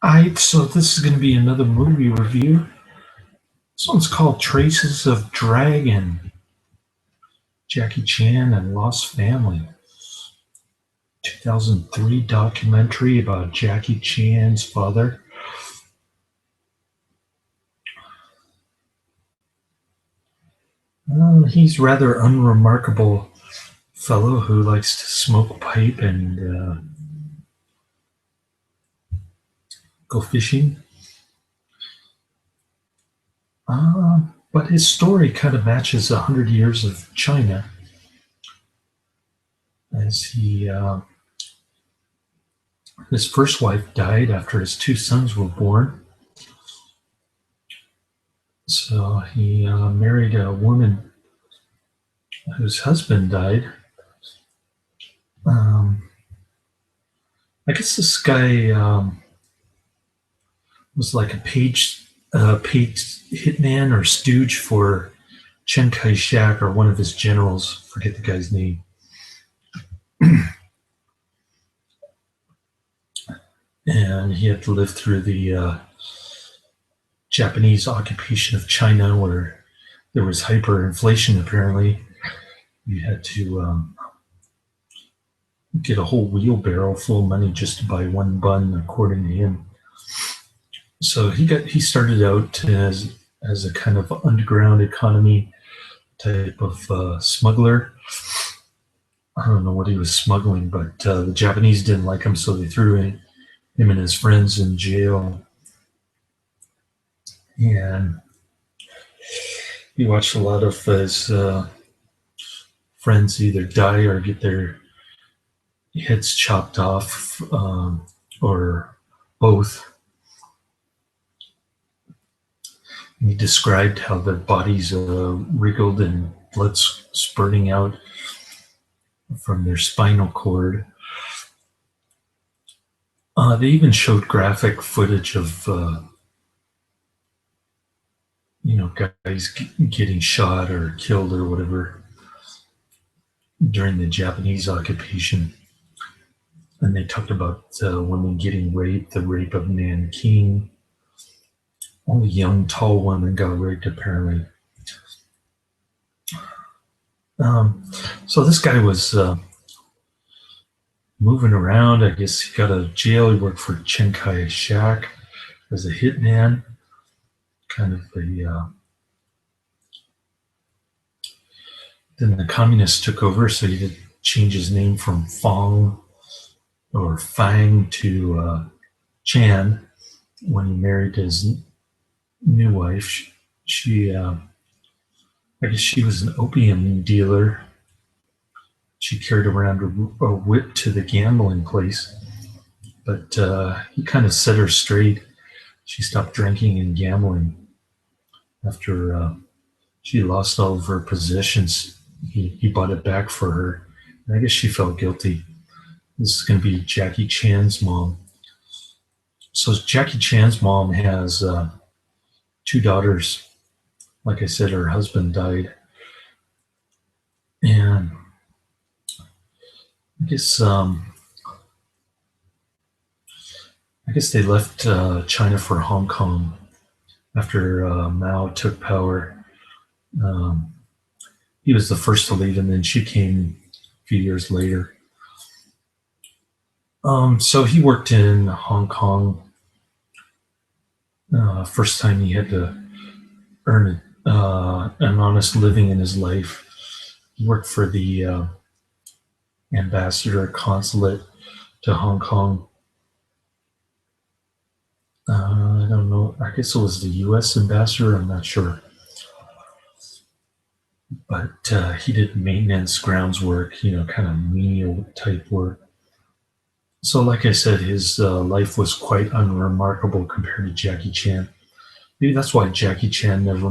So this is going to be another movie review. This one's called Traces of Dragon. Jackie Chan and Lost Family. 2003 documentary about Jackie Chan's father. He's rather unremarkable fellow who likes to smoke pipe and go fishing. But his story kind of matches 100 years of China as his first wife died after his two sons were born. So he married a woman whose husband died. I guess this guy was like a paid hitman or stooge for Chiang Kai-shek or one of his generals. Forget the guy's name. And he had to live through the Japanese occupation of China, where there was hyperinflation. Apparently, you had to get a whole wheelbarrow full of money just to buy one bun, according to him. So he started out as a kind of underground economy type of smuggler. I don't know what he was smuggling, but the Japanese didn't like him, so they threw him and his friends in jail. And he watched a lot of his friends either die or get their heads chopped off, or both. He described how their bodies wriggled and blood spurting out from their spinal cord. They even showed graphic footage of guys getting shot or killed or whatever during the Japanese occupation. And they talked about women getting raped, the rape of Nanking. Only young, tall women got raped, apparently. So this guy was moving around. I guess he got out of jail. He worked for Chiang Kai-shek as a hitman. Kind of then the communists took over, so he did change his name from Fang or Fang to Chan when he married his new wife. I guess she was an opium dealer. She carried around a whip to the gambling place, but he kind of set her straight. She stopped drinking and gambling after she lost all of her possessions. He bought it back for her, and I guess she felt guilty. This is going to be Jackie Chan's mom. So Jackie Chan's mom has two daughters. Like I said, her husband died, and I guess they left China for Hong Kong after Mao took power. He was the first to leave, and then she came a few years later. So he worked in Hong Kong. First time he had to earn an honest living in his life. He worked for the ambassador consulate to Hong Kong. I don't know. I guess it was the U.S. ambassador. I'm not sure. But he did maintenance, grounds work, kind of menial type work. So, like I said, his life was quite unremarkable compared to Jackie Chan. Maybe that's why Jackie Chan never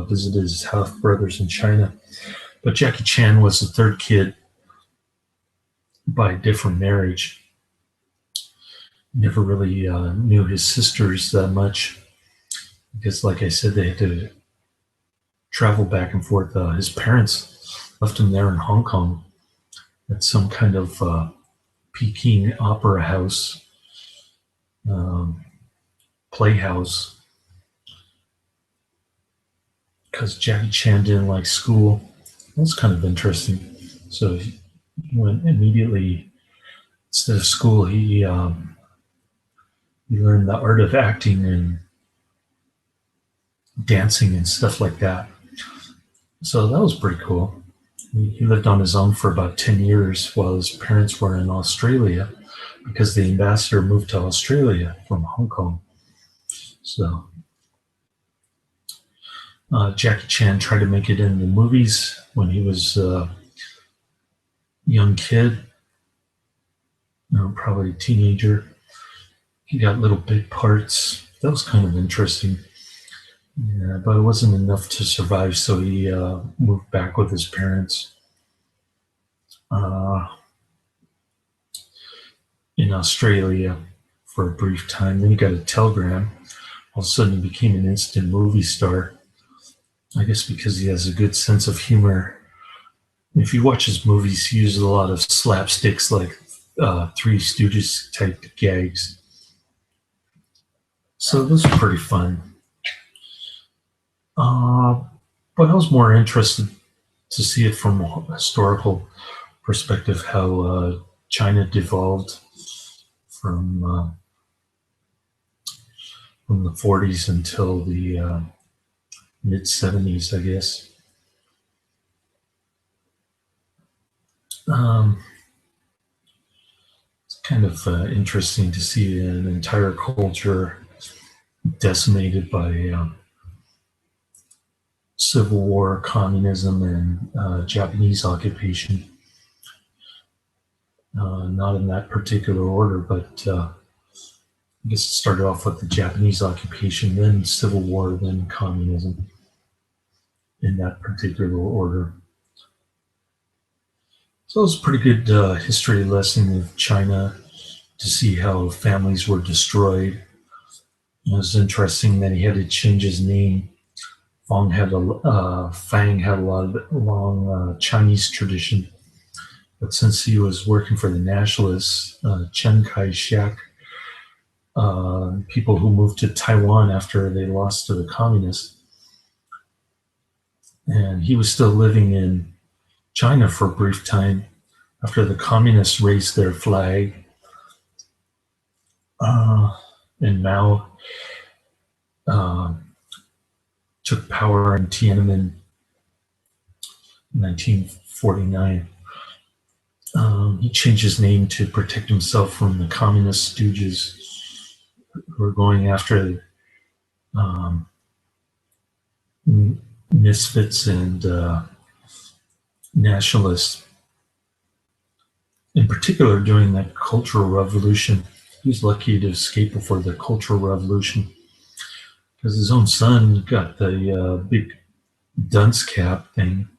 visited his half brothers in China. But Jackie Chan was the third kid by a different marriage. Never really knew his sisters that much because, like I said, they had to travel back and forth. His parents left him there in Hong Kong at some kind of Peking opera house. playhouse because Jackie Chan didn't like school. That was kind of interesting. So he went immediately, instead of school, he learned the art of acting and dancing and stuff like that. So that was pretty cool. He lived on his own for about 10 years while his parents were in Australia because the ambassador moved to Australia from Hong Kong. So Jackie Chan tried to make it in the movies when he was a young kid, probably a teenager. He got little bit parts. That was kind of interesting. Yeah, but it wasn't enough to survive, so he moved back with his parents uh, in Australia for a brief time. Then he got a telegram. All of a sudden, he became an instant movie star. I guess because he has a good sense of humor. If you watch his movies, he uses a lot of slapsticks, like Three Stooges type gags. So those are pretty fun. But I was more interested to see it from a historical perspective, how China devolved from the 40s until the mid 70s, I guess. It's kind of interesting to see an entire culture decimated by civil war, communism, and Japanese occupation. Not in that particular order, but I guess it started off with the Japanese occupation, then civil war, then communism, in that particular order. So it was a pretty good history lesson of China to see how families were destroyed. It was interesting that he had to change his name. Fang had a lot of long Chinese tradition, but since he was working for the nationalists, Chiang Kai-shek, people who moved to Taiwan after they lost to the communists, and he was still living in China for a brief time after the communists raised their flag, and Mao took power in Tiananmen in 1949. He changed his name to protect himself from the communist stooges who were going after misfits and nationalists. In particular, during that Cultural Revolution, he was lucky to escape before the Cultural Revolution because his own son got the big dunce cap thing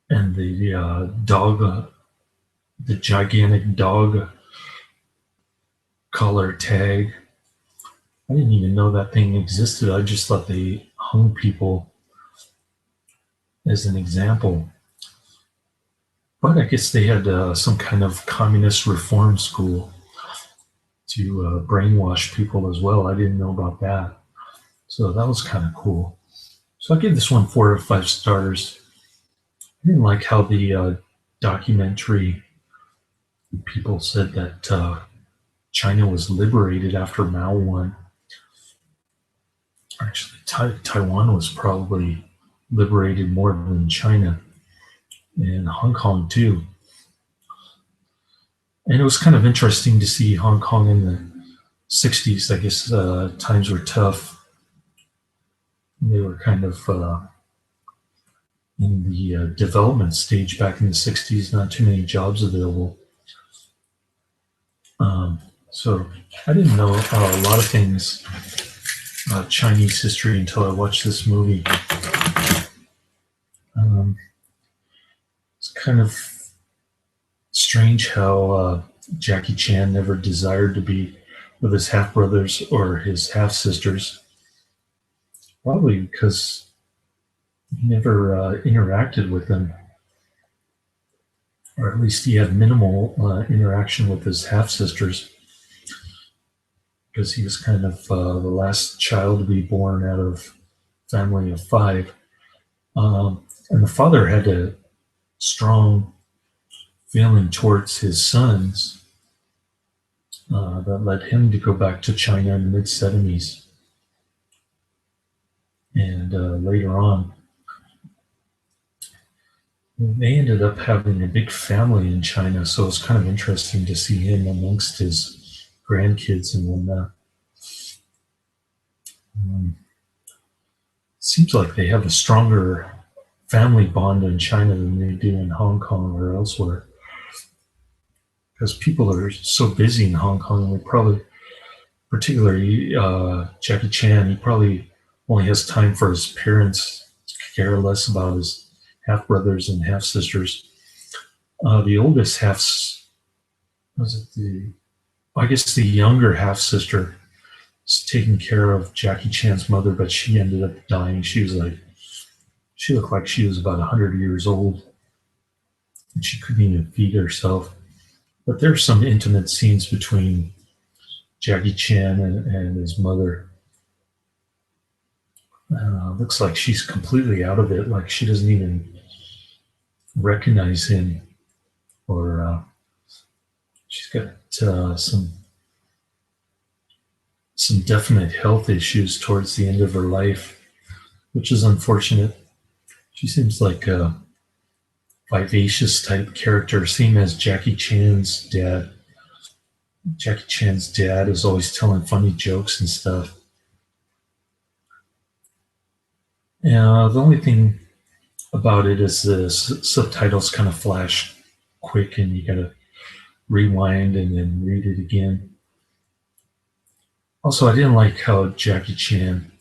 and the dog, the gigantic dog collar tag. I didn't even know that thing existed. I just thought they hung people as an example. But I guess they had some kind of communist reform school to brainwash people as well. I didn't know about that. So that was kind of cool. So I give this one 4 out of 5 stars. I didn't like how the documentary people said that China was liberated after Mao won. Actually, Taiwan was probably liberated more than China, and Hong Kong too. And it was kind of interesting to see Hong Kong in the 60s. I guess times were tough. They were kind of in the development stage back in the 60s, not too many jobs available. So I didn't know a lot of things about Chinese history until I watched this movie. It's kind of strange how Jackie Chan never desired to be with his half brothers or his half sisters. Probably because he never interacted with them, or at least he had minimal interaction with his half sisters. because he was kind of the last child to be born out of a family of five. And the father had a strong feeling towards his sons that led him to go back to China in the mid 70s. And later on, they ended up having a big family in China. So it's kind of interesting to see him amongst his grandkids and whatnot. Seems like they have a stronger family bond in China than they do in Hong Kong or elsewhere. Because people are so busy in Hong Kong, they probably, particularly Jackie Chan, he probably only has time for his parents, care less about his half brothers and half sisters. The oldest was it I guess the younger half sister was taking care of Jackie Chan's mother, but she ended up dying. She looked like she was about 100 years old, and she couldn't even feed herself. But there's some intimate scenes between Jackie Chan and his mother. Looks like she's completely out of it. Like she doesn't even recognize him, or she's got some definite health issues towards the end of her life, which is unfortunate. She seems like a vivacious type character, same as Jackie Chan's dad. Jackie Chan's dad is always telling funny jokes and stuff. The only thing about it is the subtitles kind of flash quick, and you gotta rewind and then read it again. Also, I didn't like how Jackie Chan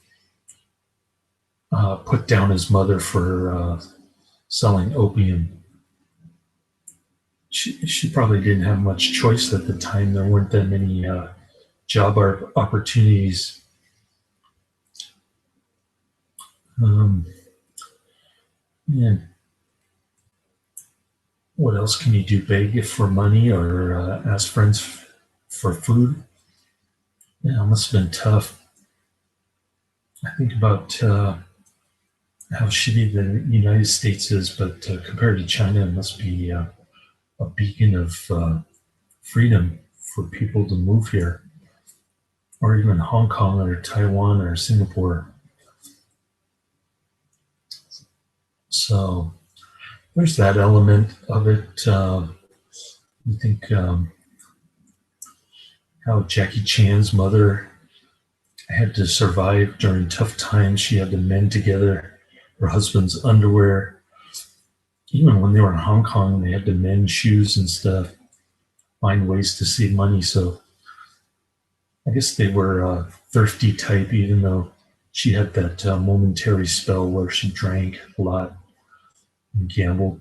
put down his mother for selling opium. She probably didn't have much choice at the time. There weren't that many job opportunities. Yeah. What else can you do? Beg for money or ask friends for food? Yeah, it must have been tough. I think about how shitty the United States is, but compared to China, it must be a beacon of freedom for people to move here, or even Hong Kong or Taiwan or Singapore. So there's that element of it. You think how Jackie Chan's mother had to survive during tough times. She had to mend together her husband's underwear. Even when they were in Hong Kong, they had to mend shoes and stuff, find ways to save money. So I guess they were a thirsty type, even though she had that momentary spell where she drank a lot and gambled.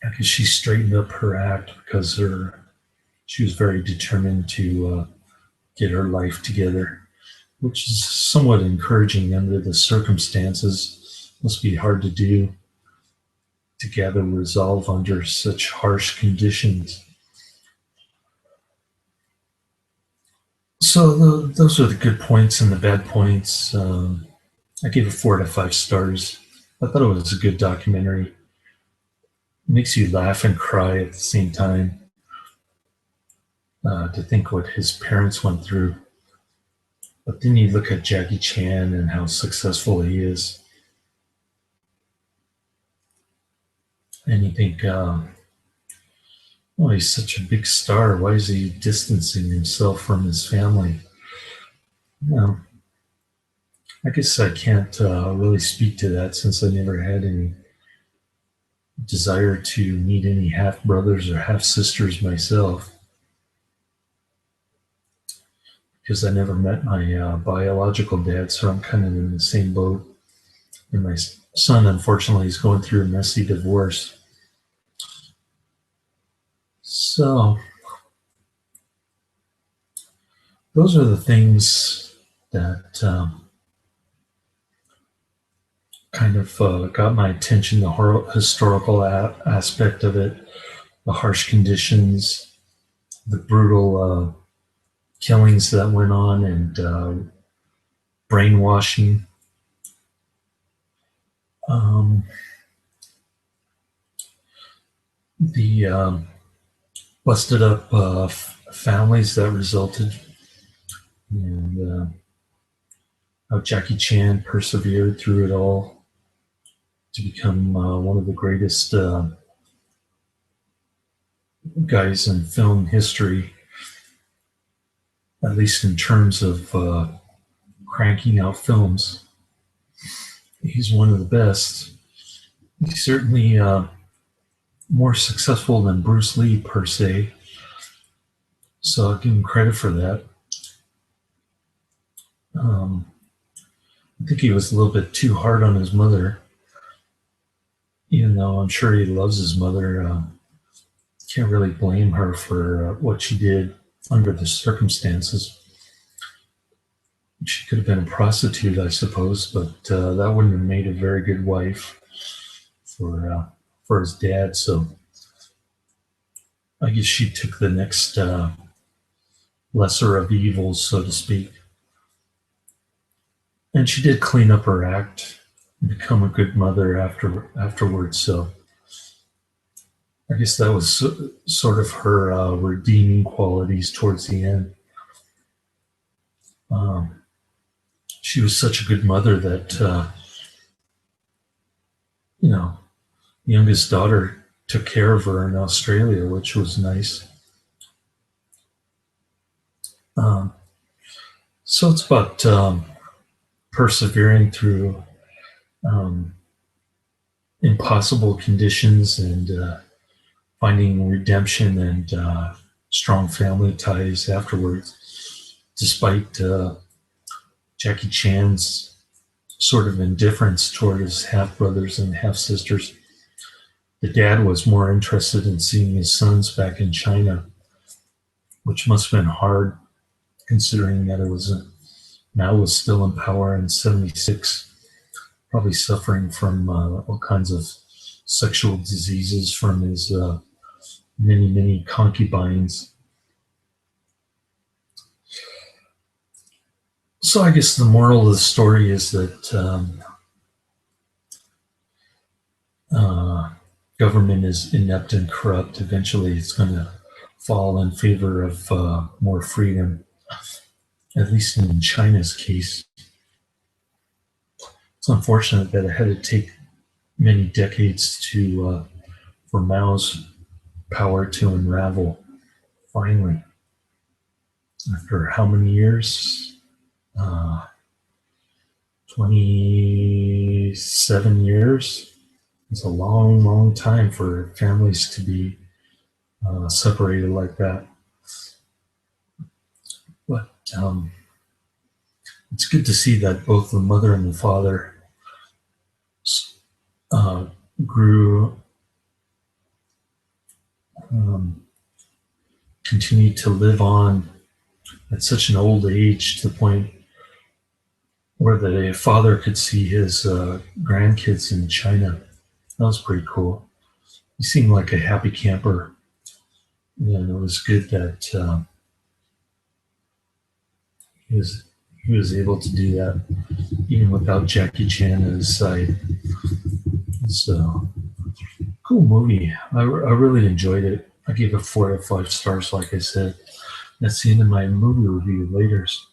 I guess she straightened up her act because she was very determined to get her life together, which is somewhat encouraging under the circumstances. Must be hard to do to gather resolve under such harsh conditions. So those are the good points and the bad points. I gave it 4 out of 5 stars. I thought it was a good documentary. It makes you laugh and cry at the same time. To think what his parents went through. But then you look at Jackie Chan and how successful he is. And you think, oh, he's such a big star. Why is he distancing himself from his family? You I guess I can't really speak to that since I never had any desire to meet any half brothers or half sisters myself. Because I never met my biological dad, so I'm kind of in the same boat. And my son, unfortunately, is going through a messy divorce. So, those are the things that kind of got my attention, the historical aspect of it, the harsh conditions, the brutal killings that went on and brainwashing. Um, the busted up families that resulted, and how Jackie Chan persevered through it all to become one of the greatest guys in film history, at least in terms of cranking out films. He's one of the best. He's certainly more successful than Bruce Lee per se, so I'll give him credit for that. I think he was a little bit too hard on his mother, even though I'm sure he loves his mother. Can't really blame her for what she did under the circumstances. She could have been a prostitute, I suppose, but that wouldn't have made a very good wife for his dad. So I guess she took the next lesser of evils, so to speak. And she did clean up her act and become a good mother afterwards. So I guess that was sort of her redeeming qualities towards the end. She was such a good mother that, the youngest daughter took care of her in Australia, which was nice. So it's about persevering through impossible conditions and finding redemption and strong family ties afterwards, despite Jackie Chan's sort of indifference toward his half brothers and half sisters. The dad was more interested in seeing his sons back in China, which must have been hard considering that Mao was still in power in '76, probably suffering from all kinds of sexual diseases from his many concubines. So I guess the moral of the story is that government is inept and corrupt. Eventually, it's going to fall in favor of more freedom, at least in China's case. It's unfortunate that it had to take many decades for Mao's power to unravel. Finally, after how many years? 27 years. It's a long time for families to be separated like that. But it's good to see that both the mother and the father grew, continued to live on at such an old age, to the point where the father could see his grandkids in China. That was pretty cool. He seemed like a happy camper, and it was good that he was able to do that even without Jackie Chan at his side. So cool movie. I really enjoyed it. I gave it 4 out of 5 stars, like I said. That's the end of my movie review. Laters.